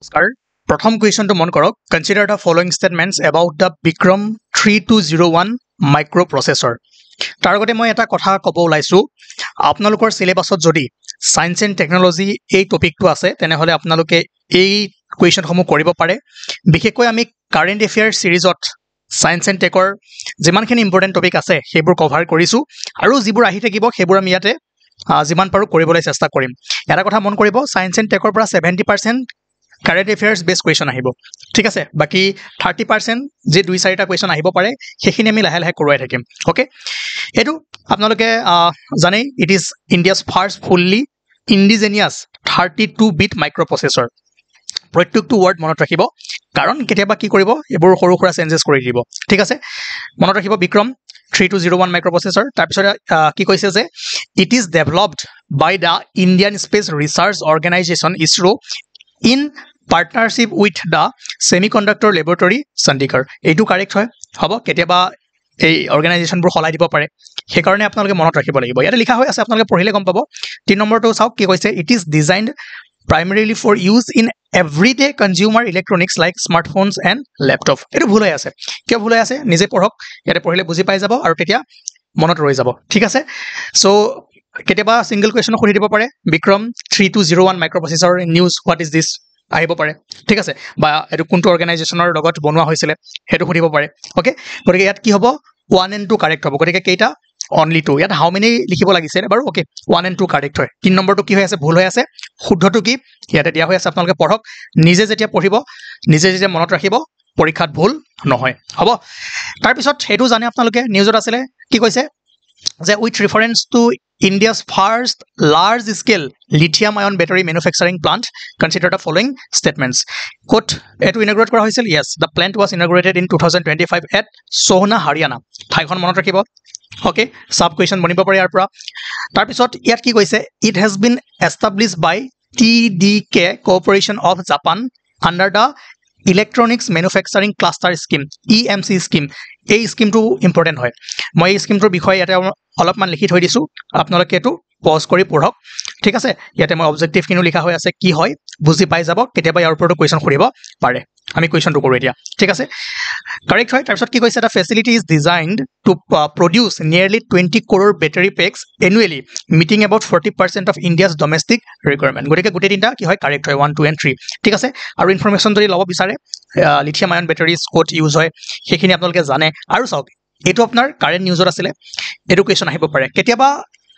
Namaskar. প্ৰথম কুৱেশ্যনটো মন কৰক consider the following statements about the Vikram 3201 microprocessor তাৰ আগতে মই এটা কথা ক'ব ওলাইছো আপোনালোকৰ সিলেবাছত যদি সায়েন্স এণ্ড টেকনলজি এই টপিকটো আছে তেনেহলে আপোনালোকে এই কুৱেশ্যনসমূহ কৰিব পাৰে বিশেষকৈ আমি কাৰেন্ট এফেয়াৰ্স সিৰিজত সায়েন্স এণ্ড টেকৰ যিমানখিনি ইম্পৰ্টেন্ট টপিক আছে সেইবোৰ কভাৰ কৰিছো আৰু যিবোৰ আহি থাকিব সেইবোৰ আমি ইয়াতে যিমান পাৰো কৰিবলৈ চেষ্টা কৰিম এটা কথা মন কৰিব সায়েন্স এণ্ড টেকৰ পৰা 70% কাৰেন্ট এফেয়াৰ্স বেস কুৱেশ্যন আহিব ঠিক আছে বাকি 30% যে দুই চাৰিটা কুৱেশ্যন আহিব পাৰে সেইখিনি আমি লাহে লাহে কৰোৱাই থাকিম ওকে এটো আপোনালোকে জানে it is India's first fully indigenous 32 bit microprocessor প্ৰত্যেকটো ওয়াৰ্ড মনত ৰাখিব কাৰণ কেতিয়াবা কি কৰিব এবোৰ সৰু সৰু চেঞ্জেস কৰি দিব ঠিক আছে মনত ৰাখিব বিক্ৰম 3201 মাইক্ৰ'প্ৰচেছৰ তাৰ পিছত কি কৈছে যে it is developed by the Indian space research organisation ISRO in partnership with the semiconductor laboratory Chandigarh এইটো কাৰেক্ট হয় হ'ব কেতিয়াবা এই অৰ্গানাইজেশনবোৰ খলাই দিব পাৰে সেই কাৰণে আপোনালোকে মনত ৰাখিব লাগিব ইয়াতে লিখা হৈ আছে আপোনালোকে পঢ়িলে গম পাব 3 নম্বৰটো চাওক কি কৈছে it is designed primarily for use in everyday consumer electronics like smartphones and laptop এটো ভুল হৈ আছে কিয় ভুল হৈ আছে নিজে পঢ়ক ইয়াতে পঢ়িলে বুজি পাই যাব আৰু তেতিয়া মনত ৰৈ যাব ঠিক আছে সো কেতিয়াবা সিঙ্গেল কুৱেশ্যন খুলি দিব পাৰে Vikram 3201 microprocessor news what is this আহিব পাৰে ঠিক আছে বা এটো কোনটো অৰ্গানাইজেশনৰ লগত বনোৱা হৈছিল হেতু খুদিব পাৰে ওকে গতিকে ইয়াত কি হ'ব 1 and 2 কাৰেক্ট হ'ব গতিকে কেইটা only 2 ইয়াত হাউ মেনি লিখিব লাগিছে বাৰু ওকে 1 and 2 কাৰেক্ট হয় 3 নম্বৰটো কি হৈ আছে ভুল হৈ আছে শুদ্ধটো কি ইয়াতে দিয়া হৈ আছে আপোনালোকে পঢ়ক নিজে যেতিয়া পঢ়িব নিজে যেতিয়া মনত ৰাখিব পৰীক্ষাত ভুল নহয় হ'ব তাৰ পিছত হেতু জানে আপোনালোকে নিউজত আছিল কি কৈছে যে with reference to India's first large-scale lithium-ion battery manufacturing plant, consider the following statements. Quote, etu inaugurate kora hoisil? Yes, the plant was inaugurated in 2025 at Sohna, Haryana. Thaikhon monot rakhibo. Okay, sub question bonibo pare yar pura. Tar pisot yat ki koise? It has been established by TDK Corporation of Japan under the Electronics Manufacturing Cluster Scheme EMC scheme এই স্কিমটো important হয় মই এই স্কিমটোৰ বিষয়ে ইয়াতে অলপমান লিখি থৈ দিছো আপোনালোকে এটো পজ কৰি পঢ়ক ঠিক আছে ইয়াতে মই অবজেক্টিভ কিনো লিখা হৈ আছে কি হয় বুজি পাই যাব কেতিয়াবা ইয়াৰ ওপৰতো কুৱেশ্যন খুৰিব পাৰে আমি কুৱেশ্যনটো কৰো এতিয়া ঠিক আছে কাৰেক্ট হয় তাৰপিছত কি কৈছে এটা facility is designed two produce নিয়াৰলি 20 crore battery packs annually meeting about 40% of India's domestic requirement গতিকে গুটে তিনটা কি হয় কাৰেক্ট হয় 1 2 and 3 ঠিক আছে আৰু ইনফৰমেশন যদি লব বিচাৰে লিথিয়াম আয়ন বেটাৰিজ কোট ইউজ হয় সেইখিনি আপোনালোকে জানে আৰু চাওক এটো আপোনাৰ কাৰেন্ট নিউজত আছিল এডুকেশন আহিব পাৰে কেতিয়াবা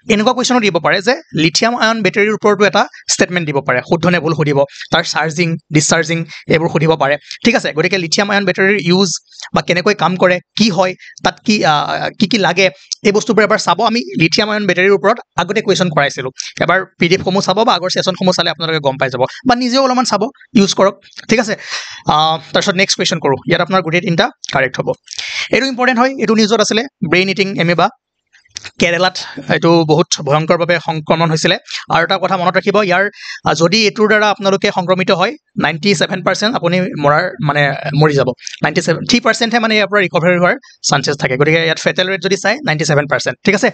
এনেকুৱা কুৱেশ্যন দিব পাৰে যে লিথিয়াম আয়ন বেটাৰিৰ ওপৰটো এটা ষ্টেটমেন্ট দিব পাৰে শুদ্ধনে ভুল খুদিব তাৰ চাৰ্জিং ডিসচাৰ্জিং এবোৰ খুদিব পাৰে ঠিক আছে গতিকে লিথিয়াম আয়ন বেটাৰিৰ ইউজ বা কেনেকৈ কাম কৰে কি হয় তাত কি লাগে এই বস্তুবোৰ এবাৰ চাব আমি লিথিয়াম আয়ন বেটাৰিৰ ওপৰত আগতে কুৱেশ্যন কৰাইছিলো এবাৰ পিডিএফ সমূহ চাব বা আগৰ সেশন সমূহ চালে আপোনালোকে গম পাই যাব বা নিজেও অলপমান চাব ইউজ কৰক ঠিক আছে তাৰপিছত নেক্সট কুৱেশ্যন কৰো ইয়াত আপোনাৰ গুটে তিনটা কাৰেক্ট হ'ব এটো ইম্পৰ্টেন্ট হয় এটো নিউজত আছিল ব্ৰেইন ইটিং এমেবা কেৰালাত এটো বহুত ভয়ংকৰভাৱে সংক্ৰমণ হৈছিল আৰু এটা কথা মনত ৰাখিব ইয়াৰ যদি এটোৰ দ্বাৰা আপোনালোকে সংক্ৰমিত হয় 97% আপুনি মৰাৰ মানে মৰি যাব 97% হে মানে ইয়াৰ পৰা ৰিকভাৰি হোৱাৰ চান্সেছ থাকে গতিকে ইয়াত ফেটেল ৰেট যদি চাই 97% ঠিক আছে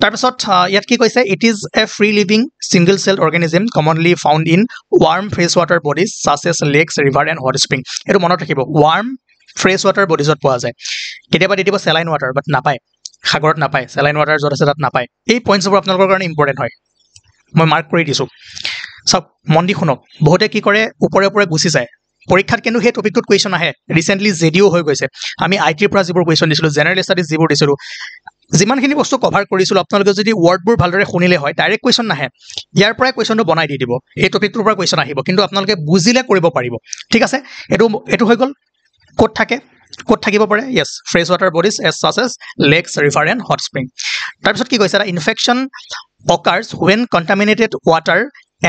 তাৰ পিছত ইয়াত কি কৈছে it is a free living single cell organism commonly found in warm fresh water bodies such as lakes river and hot spring এটো মনত ৰাখিব ওয়াৰ্ম ফ্ৰেছ ওয়াটাৰ বডিজত পোৱা যায় কেতিয়াবা দিব সেলাইন ওয়াটাৰ বাট নাপায় সাগৰত নাপায় সেলাইন ওয়াটাৰ যত আছে তাত নাপায় এই পইণ্টছবোৰ আপোনালোকৰ কাৰণে ইম্পৰ্টেন্ট হয় মই মাৰ্ক কৰি দিছো সব মন দি শুনক বহুতে কি কৰে ওপৰে ওপৰে গুছি যায় পৰীক্ষাত কিন্তু সেই টপিকটোত কুৱেশ্যন আহে ৰিসেন্টলি জেডিও হৈ গৈছে আমি আইটিৰ পৰা যিবোৰ কুৱেশ্যন দিছিলো জেনাৰেল ষ্টাডিজ যিবোৰ দিছিলো যিমানখিনি বস্তু কভাৰ কৰিছিলো আপোনালোকে যদি ওয়াৰ্ডবোৰ ভালদৰে শুনিলে হয় ডাইৰেক্ট কুৱেশ্যন নাহে ইয়াৰ পৰাই কুৱেশ্যনটো বনাই দি দিব এই টপিকটোৰ পৰা কুৱেশ্যন আহিব কিন্তু আপোনালোকে বুজিলে কৰিব পাৰিব ঠিক আছে এটো হৈ গল কোড থাকে কোড থাকিব পাৰে yes fresh water bodies as such as lakes river and hot spring তাৰপিছত কি কৈছে infection occurs when contaminated water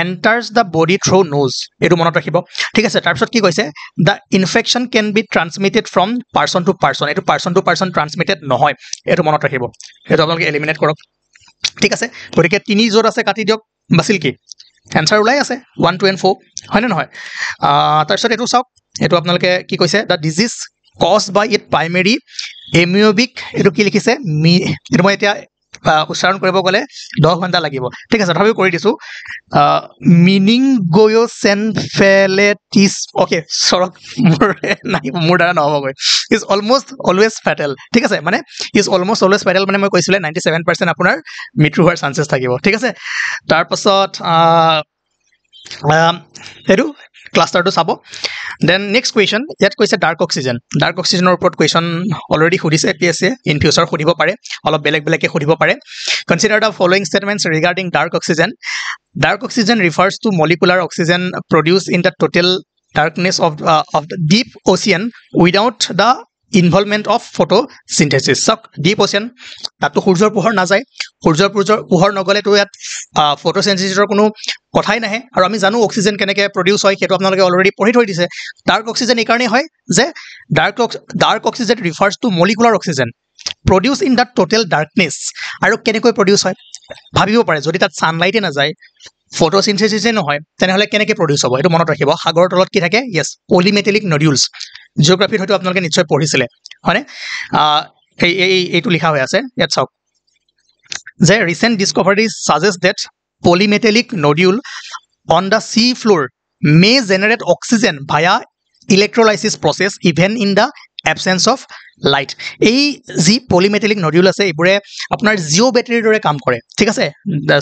enters the body through nose এটো মনত ৰাখিব ঠিক আছে তাৰপিছত কি কৈছে the infection can be transmitted from person to person এটো person to person transmitted নহয় এটো মনত ৰাখিব এটো আপোনালোকে এলিমিনেট কৰক ঠিক আছে গতিকে তিনি জোৰ আছে কাটি দিয়ক বাছিল কি আনসাৰ ওলাই আছে 1 2 and 4 হয় না নহয় তাৰপিছত এটো চাওক এটো আপোনালোকে কি কৈছে the disease caused by it primary amoebic এটো কি লিখিছে এটো মই এতিয়া উচ্চাৰণ কৰিব গ'লে 10 ঘণ্টা লাগিব ঠিক আছে তথাপিও কৰি দিছোঁ meningoencephalitis okay সৰক মোৰ দ্বাৰা নহ'বগৈ is almost always fatal ঠিক আছে মানে is almost always fatal মানে মই কৈছিলে 97% আপোনাৰ মৃত্যু হোৱাৰ চান্সেছ থাকিব ঠিক আছে তাৰপাছত এইটো ক্লাষ্টাৰটো চাব দেন নেক্সট কুৱেশ্যন ইয়াত কৈছে ডাৰ্ক অক্সিজেনৰ ওপৰত কুৱেশ্যন অলৰেডি সুধিছে PSC ইন ফিউচাৰ সুধিব পাৰে অলপ বেলেগকৈ সুধিব পাৰে consider the following statements regarding dark oxygen refers to molecular oxygen produce in the total darkness of the deep ocean without the involvement of photosynthesis so deep ocean তাতো সূৰ্যৰ পোহৰ নাযায় সূৰ্যৰ পোহৰ নগলে তো ইয়াত ফটোসিনথেসিসৰ কোনো কথাই নাহে আৰু আমি জানো অক্সিজেন কেনেকৈ প্ৰডিউস হয় সেইটো আপোনালোকে অলৰেডি পঢ়ি থৈ দিছে ডাৰ্ক অক্সিজেন এই কাৰণে হয় যে dark oxygen refers to molecular oxygen produce in the total darkness আৰু কেনেকৈ প্ৰডিউস হয় ভাবিব পাৰে যদি তাত সানলাইটে নাযায় ফটোসিনথেসিসে নহয় তেনেহলে কেনেকৈ প্ৰডিউস হ'ব এটো মনত ৰাখিব সাগৰৰ তলত কি থাকে ইয়েস পলিমেটালিক নডিউলছ জিওগ্ৰাফিত হয়তো আপোনালোকে নিশ্চয় পঢ়িছিলে হয়নে এইটো লিখা হৈ আছে ইয়াত চাওক যে recent discoveries suggest that polymetallic nodule on the sea floor may generate oxygen via electrolysis process even in the absence of light এই যি polymetallic nodule আছে এইবোৰে আপোনাৰ জিও বেটাৰীৰ দৰে কাম কৰে ঠিক আছে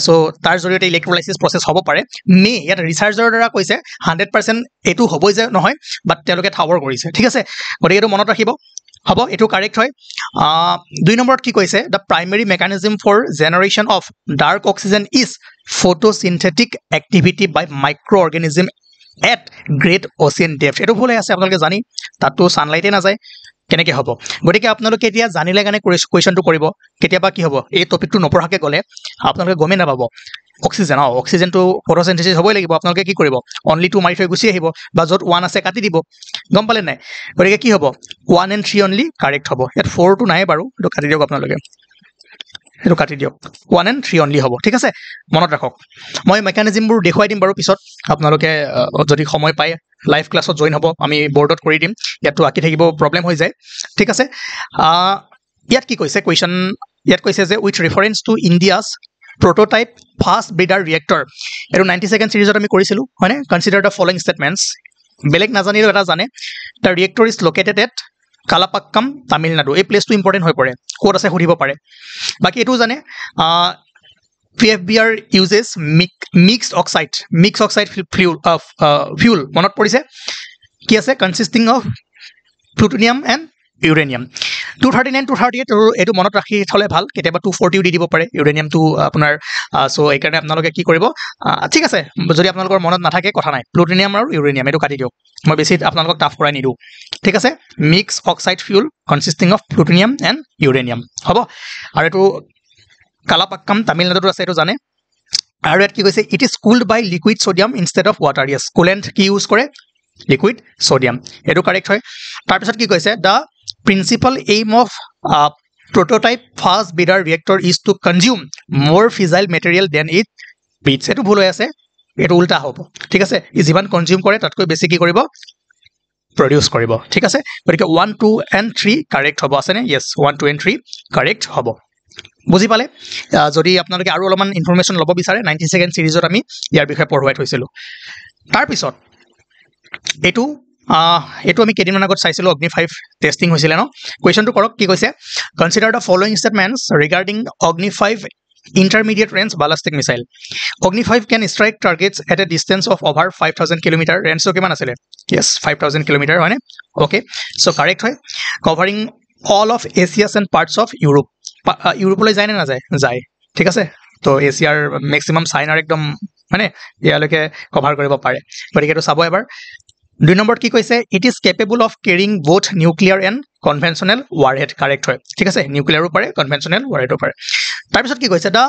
সো তাৰ জৰিয়তে ইলেক্ট্ৰোলাইসিস প্ৰসেস হ'ব পাৰে মে ইয়াত ৰিসাৰ্চৰ দ্বাৰা কৈছে 100% এটো হ'বই যে নহয় বাট তেওঁলোকে ঠাৱৰ কৰিছে ঠিক আছে গতিকে এটো মনত ৰাখিব হ'ব এটো কাৰেক্ট হয় 2 নম্বৰত কি কৈছে the primary mechanism for generation of dark oxygen is photosynthetic activity by microorganism at great ocean depth এটো ভুল আছে আপোনালোকে জানি তাতো সানলাইটে না যায় কেনেকৈ হ'ব গতিকে আপোনালোকে এতিয়া জানিলে গানে কোৱেশ্চনটো কৰিব কেতিয়াবা কি হ'ব এই টপিকটো নপঢ়াকে গলে আপোনালোকে গমে নাপাব অক্সিজেনটো ফটোসিনথেসিস হ'বই লাগিব আপোনালোকে কি কৰিব অনলি 2 মাৰি থৈ গুচি আহিব বা য'ত 1 আছে কাটি দিব গম পালে নাই গতিকে কি হ'ব 1 and 3 অনলি কাৰেক্ট হ'ব ইয়াত 4 টো নাই বাৰু এটো কাটি দিয়ক আপোনালোকে এটো কাটি দিয়ক 1 and 3 অনলি হ'ব ঠিক আছে মনত ৰাখক মই মেকানিজমবোৰ দেখুৱাই দিম বাৰু পিছত আপোনালোকে যদি সময় পায় লাইভ ক্লাছত জয়েন হ'ব আমি বোৰ্ডত কৰি দিম ইয়াতো আকি থাকিব প্ৰবলেম হৈ যায় ঠিক আছে ইয়াত কি কৈছে কোৱেশ্চন ইয়াত কৈছে যে with reference to India's prototype fast breeder reactor এটো 92nd সিৰিজত আমি কৰিছিলো হয়নে কনসিডাৰ দ্য ফলোইং ষ্টেটমেন্টস বেলেগ নাজানিলেও এটা জানে the reactor is located at Kalpakkam Tamil Nadu এই প্লেসটো ইম্পৰ্টেন্ট হৈ পৰে কোড আছে সুধিব পাৰে বাকি এটো জানে PFBR uses mixed oxide fuel মনত পৰিছে কি আছে consisting of plutonium and uranium 239 238 এটো মনত ৰাখি থলে ভাল কেতিয়াবা 240 দি দিব পাৰে ইউৰেনিয়ামটো আপোনাৰ সো এই কাৰণে আপোনালোকে কি কৰিব ঠিক আছে যদি আপোনালোকৰ মনত নাথাকে কথা নাই প্লুটোনিয়াম আৰু ইউৰেনিয়াম এটো কাটি দিয়ক মই বেছি আপোনালোকক টাফ কৰাই নিদু ঠিক আছে mix oxide fuel consisting of plutonium and uranium হ'ব আৰু এটো কালাপাক্কাম তামিলনাডুত আছে এটো জানে আৰু ইয়াত কি কৈছে it is cooled by liquid sodium instead of water yes coolant কি ইউজ কৰে লিকুইড সোডিয়াম এটো কাৰেক্ট হয় তাৰ পিছত কি কৈছে দা principal aim of prototype fast breeder reactor is to consume more fissile material than it breeds eto bhul hoy ase eto ulta hobo thik ase i jiban consume kore tatkoi beshi ki koribo produce koribo thik ase gorike 1 2 and 3 correct hobo ase ne yes 1 2 and 3 correct hobo বুজি পালে যদি আপোনালোকে আৰু অলপমান information লব বিচাৰে 92nd সিৰিজত আমি ইয়াৰ বিষয়ে পঢ়ুৱাই থৈছিলো তাৰ পিছত এটো আমি কেদিনমান আগত চাইছিলো অগ্নি 5 টেস্টিং হৈছিল ন কোৱেশ্চনটো কৰক কি কৈছে consider the following statements regarding Agni 5 intermediate range ballistic missile Agni 5 can strike targets at a distance of over 5000 km range so কিমান আছিল yes 5000 km হয়নে okay so correct হয় covering all of Asia and parts of Europe ইউৰোপলৈ যায় না যায় ঠিক আছে তো এছিয়াৰ ম্যাক্সিমাম সাইনাৰ একদম মানে ইয়ালৈকে কভাৰ কৰিব পাৰে গতিকে এটো চাব এবাৰ 2 নম্বৰ কি কৈছে it is capable of carrying both nuclear and conventional warhead correct হয় ঠিক আছে নিউক্লিয়াৰো পাৰে কনভেনশনাল ওয়াৰহেডো পাৰে তাৰ পিছত কি কৈছে দা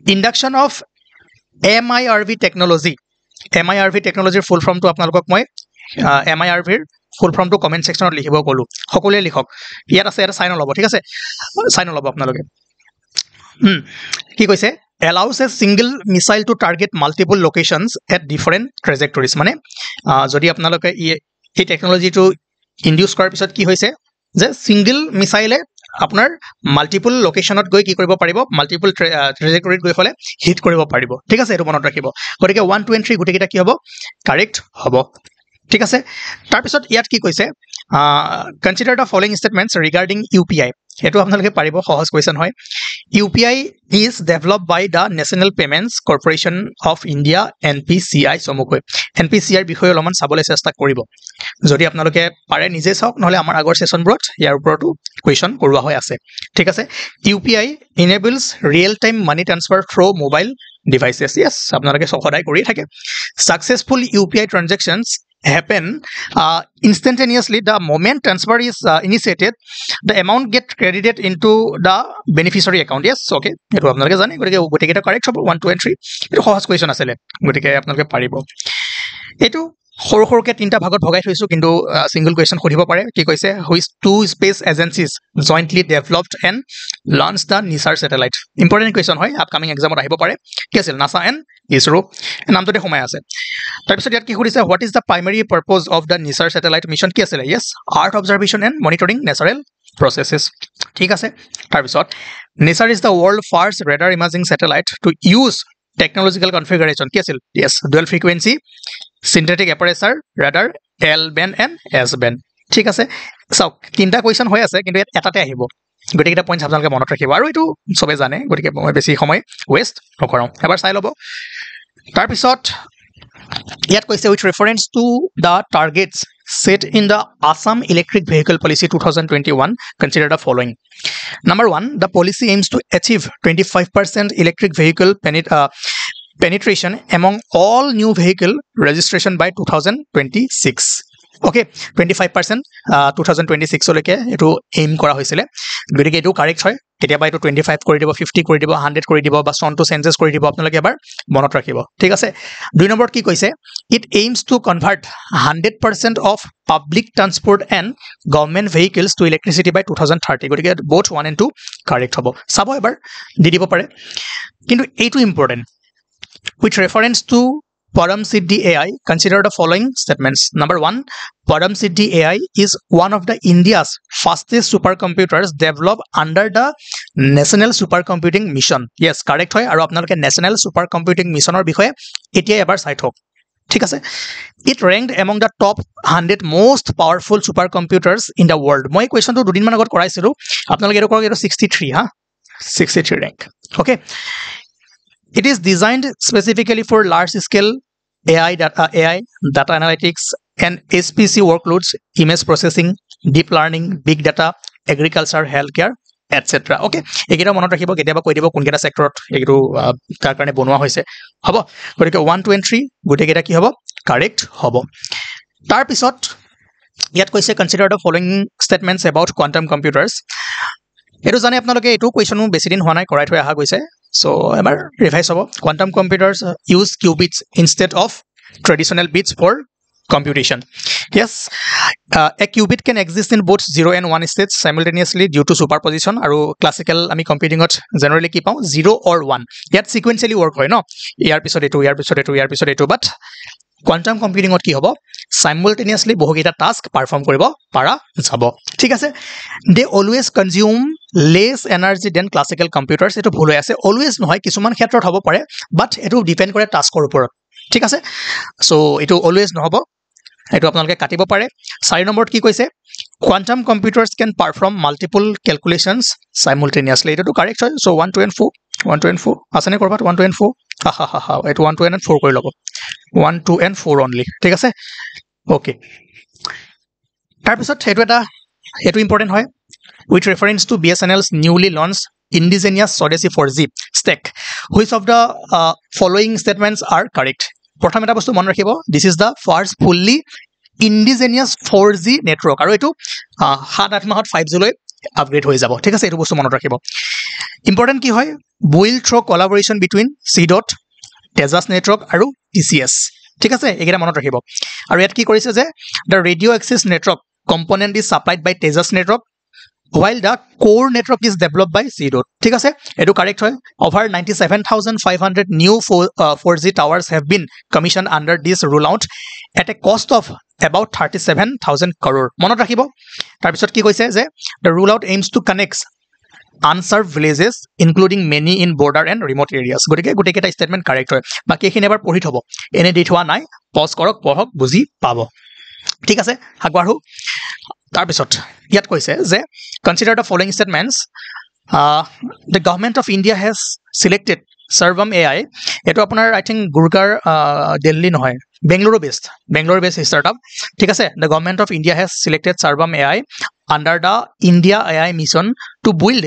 ইন্ডাকশন অফ MIRV টেকনলজিৰ ফুল ফৰ্মটো আপোনালোকক মই MIRV ৰ ফুল ফৰ্মটো কমেন্ট সেকশনত লিখিব কলো সকলোৱে লিখক ইয়াত আছে এটা সাইন ল'ব ঠিক আছে সাইন ল'ব আপোনালোকে কি কৈছে allows a single missile to target multiple locations at different trajectories মানে যদি আপোনালোকে এই টেকনলজি টো ইনডিউস কৰাৰ পিছত কি হৈছে যে সিঙ্গেল মিসাইলে আপোনাৰ মাল্টিপল লোকেশনত গৈ কি কৰিব পাৰিব মাল্টিপল ট্ৰেজেক্টৰীত গৈ ফলে হিট কৰিব পাৰিব ঠিক আছে এটো মনত ৰাখিব গতিকে 1 2 and 3 গুটেকিটা কি হ'ব কাৰেক্ট হ'ব ঠিক আছে তাৰ পিছত ইয়াত কি কৈছে consider the following statements regarding UPI এটো আপোনালোকে পাৰিব সহজ কোৱেশ্চন হয় UPI is developed by the National Payments Corporation of India NPCI সমুকৈ NPCI বিষয়ে অলপমান চাবলৈ চেষ্টা কৰিব যদি আপোনালোকে পাৰে নিজে চাওক নহলে আমাৰ আগৰ সেশনবোৰত ইয়াৰ ওপৰতো কোৱেশ্চন কৰোৱা হৈ আছে ঠিক আছে UPI enables real time money transfer through mobile devices yes আপোনালোকে সদায় কৰি থাকে successful UPI transactions happen instantaneously the moment transfer is initiated the amount get credited into the beneficiary account yes okay এটো আপোনালোকে জানে গতিকে গুটেকিটা কাৰেক্ট হ'ব 1 2 and 3 এটো সহজ কোৱেশ্চন আছিল গতিকে আপোনালোকে পাৰিব এটো সৰখৰকে তিনটা ভাগত ভগাই থৈছো কিন্তু সিঙ্গল কোৱেশ্চন খুদিব পাৰে কি কৈছে which two space agencies jointly developed and launched the NISAR satellite important question হয় আপকামিং এক্সামত আহিব পাৰে কি আছিল NASA and ISRO নামটোতে সোমাই আছে তাৰ পিছত ইয়াত কি খুদিছে what is the primary purpose of the NISAR satellite mission কি আছিল yes earth observation and monitoring natural processes ঠিক আছে তাৰ পিছত NISAR is the world first radar imaging satellite to use technological configuration কি আছিল yes dual frequency synthetic aperture radar L band and S band ঠিক আছে সব তিনটা কোৱেশ্চন হৈ আছে কিন্তু এটাতে আহিব গতিকেটা পইণ্ট আপোনালোকে মনত ৰাখিব আৰু এটো সবে জানে গতিকে মই বেছি সময় ওয়েস্ট নকৰাও এবাৰ চাই লব তাৰ পিছত ইয়াত কৈছে with reference to the targets set in the Assam Electric Vehicle Policy 2021 consider the following number 1 the policy aims to achieve 25% electric vehicle penetration among all new vehicle registration by 2026 okay 25% 2026 লৈকে এটো M কৰা হৈছিল গতিকে এটো correct হয় কেতিয়াবা এটো 25 কৰি দিব 50 কৰি দিব 100 কৰি দিব বা সনটো চেঞ্জেস কৰি দিব আপোনালোকে এবাৰ মনত ৰাখিব ঠিক আছে দুই নম্বৰ কি কৈছে it aims to convert 100% of public transport and government vehicles to electricity by 2030 গতিকে both 1 and 2 কাৰেক্ট হ'ব চাব এবাৰ দি দিব পাৰে কিন্তু এইটো important with reference to Param Siddhi AI, consider the following statements. Number 1, Param Siddhi AI is one of the India's fastest supercomputers developed under the National Supercomputing Mission. Yes, correct hoy aru apnaloke National Supercomputing Mission or bikhoye etia ebar site hok. ঠিক আছে it ranked among the top 100 most powerful supercomputers in the world. মই কোৱেশ্চনটো দুদিন মান আগত কৰাইছিলো আপোনালোকে এটো কৰক এটো 63 হা 63 rank. Okay. It is designed specifically for large-scale AI data analytics, and SPC workloads, image processing, deep learning, big data, agriculture, healthcare, etc. Okay, এগিটা মনত ৰাখিব কেতিয়াবা কৈ দিব কোনকেটা সেক্টৰত এগিটো তাৰ কাৰণে বনোৱা হৈছে হ'ব গতিকে 1 2 and 3 গুটেকেটা কি হ'ব কাৰেক্ট হ'ব তাৰ পিছত ইয়াত কৈছে consider the following statements about quantum computers এটো জানে আপোনালোকে এটো কোৱেশ্চনো বেছি দিন হোৱা নাই কৰাই থৈ আহা গৈছে So, ever revise about quantum computers use qubits instead of traditional bits for computation. Yes, a qubit can exist in both 0 and 1 states simultaneously due to superposition. Aru classical ami computing ot generally keep out 0 or 1. Yet sequentially work hoy no. Year episode 2, but quantum computing ot ki hobo simultaneously bohogita task perform koribo para jabo ঠিক আছে they always consume less energy than classical computers eto bhul hoy ase always nohoy kisuman khetrot hobo pare but eto depend kore taskor upor ঠিক আছে so eto always nohobo eto apnaloke katibo pare 4 number ki koise quantum computers can perform multiple calculations simultaneously eto correct hoy so 1 2 and 4 asane korbat 1 2 and 4 ha eto 1 2 and 4 kori lobo 1 2 and 4 only ঠিক আছে okay তাৰ পিছত এটো important হয় with reference to BSNL's newly launched indigenous Swadeshi 4G stack which of the following statements are correct প্ৰথম এটা বস্তু মন ৰাখিব this is the first fully indigenous 4G network আৰু এটো 7-8 মাহত 5G লৈ আপগ্ৰেড হৈ যাব ঠিক আছে এটো বস্তু মনত ৰাখিব ইম্পৰ্টেন্ট কি হয় built through collaboration between C.dot Tejas network আৰু TCS ঠিক আছে এগিটা মনত ৰাখিব আৰু ইয়াত কি কৰিছে যে the radio access network component is supplied by Tejas network while the core network is developed by C-Dot. ঠিক আছে এটো কারেক্ট হয় over 97500 new 4G towers have been commissioned under this rollout at a cost of about 37000 crore মনত ৰাখিব তাৰ পিছত কি কৈছে যে the rollout aims to connect unserved villages including many in border and remote areas গটিকে গটিকেটা statement correct হয় বাকি এখিনি এবাৰ পঢ়ি থব এনে দি থোৱা নাই পজ কৰক পঢ়ক বুজি পাব ঠিক আছে আগবাঢ়ো তাৰ পিছত ইয়াত কৈছে যে consider the following statements the government of India has selected Sarvam AI এটো আপোনাৰ I think গুৰগাঁও দিল্লী নহয় Bangalore based startup ঠিক আছে the government of India has selected Sarvam AI under the India AI mission to build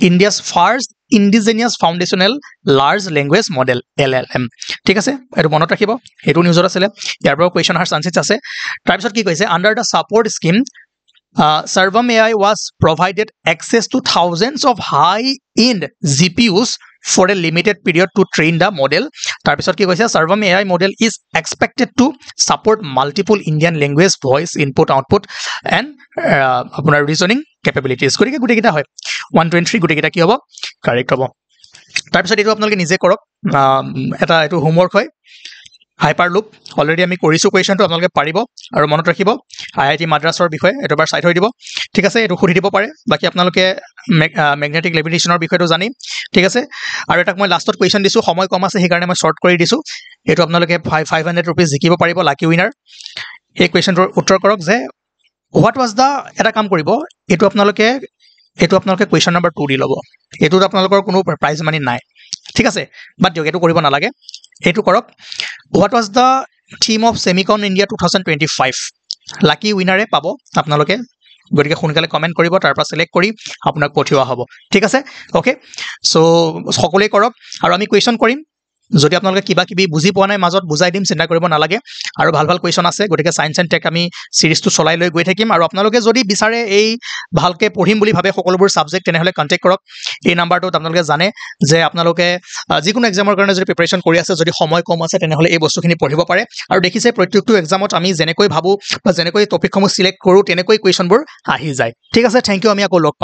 India's first indigenous foundational large language model LLM ঠিক আছে এটো মনত ৰাখিব এটো নিউজৰ আছে ইয়াৰ পৰা কোৱেশ্চন আহাৰ চান্সেছ আছে তাৰ পিছত কি কৈছে under the support scheme Sarvam AI was provided access to thousands of high-end GPUs for a limited period to train the model. তাৰ পিছত কি কৈছে Sarvam AI model is expected to support multiple Indian language voice input output and আপোনাৰ reasoning capabilities. গতিকে গুটেকিটা হয় 123 গুটেকিটা কি হ'ব correct হ'ব তাৰ পিছত এটো আপোনালোকে নিজে কৰক এটা এটো হোমৱৰ্ক হয় Hyperloop already আমি কৰিছো কোৱেশ্চনটো আপোনালোকে পাৰিব আৰু মনত ৰাখিব IIT মাদ্ৰাছৰ বিষয়ে এটোবাৰ সাইড হৈ দিব ঠিক আছে এটো খুৰি দিব পাৰে বাকি আপোনালোকে ম্যাগনেটিক লেভিটেশনৰ বিষয়টো জানি ঠিক আছে আৰু এটাক মই লাষ্টত কোৱেশ্চন দিছো সময় কম আছে সেই কাৰণে মই শৰ্ট কৰি দিছো এটো আপোনালোকে 500 रुपीस জিকিব পাৰিব লাকি উইনাৰ এই কোৱেশ্চনটোৰ উত্তৰ কৰক যে what was the এটা কাম কৰিব এটো আপোনালোকে কোৱেশ্চন নম্বৰ 2 দি লব এটোত আপোনালোকৰ কোনো প্ৰাইজ মানি নাই ঠিক আছে বাট দিয়ক এটো কৰিব নালাগে এটো কৰক what was the theme of Semicon India 2025 লাকি উইনাৰে পাব আপোনালোকে গটিকে সোনকালে কমেন্ট কৰিব তাৰ পৰা সিলেক্ট কৰি আপোনাক পঠিওৱা হ'ব ঠিক আছে ওকে সো সকলোৱে কৰক আৰু আমি কোৱেশ্চন কৰিম যদি আপোনালোকে কিবা কিবি বুজি পোৱা নাই মাজত বুজাই দিম চিন্তা কৰিব নালাগে আৰু ভাল ভাল কোৱেশ্চন আছে গটিকে সায়েন্স এন্ড টেক আমি সিৰিজটো চলাই লৈ গৈ থাকিম আৰু আপোনালোকে যদি বিচাৰে এই ভালকে পঢ়িম বুলি ভাবে সকলোবোৰ সাবজেক্ট তেনেহলে কন্টাক্ট কৰক এই নাম্বাৰটো আপোনালোকে জানে যে আপোনালোকে যিকোনো এক্সামৰ কাৰণে যদি প্ৰিপাৰেচন কৰি আছে যদি সময় কম আছে তেনেহলে এই বস্তুখিনি পঢ়িব পাৰে আৰু দেখিছে প্ৰত্যেকটো এক্সামত আমি যেনেকৈ ভাবো বা যেনেকৈ টপিকসমূহ সিলেক্ট কৰো তেনেকৈ কোৱেশ্চনবোৰ আহি যায় ঠিক আছে থ্যাংক ইউ আমি আকৌ লগ পাম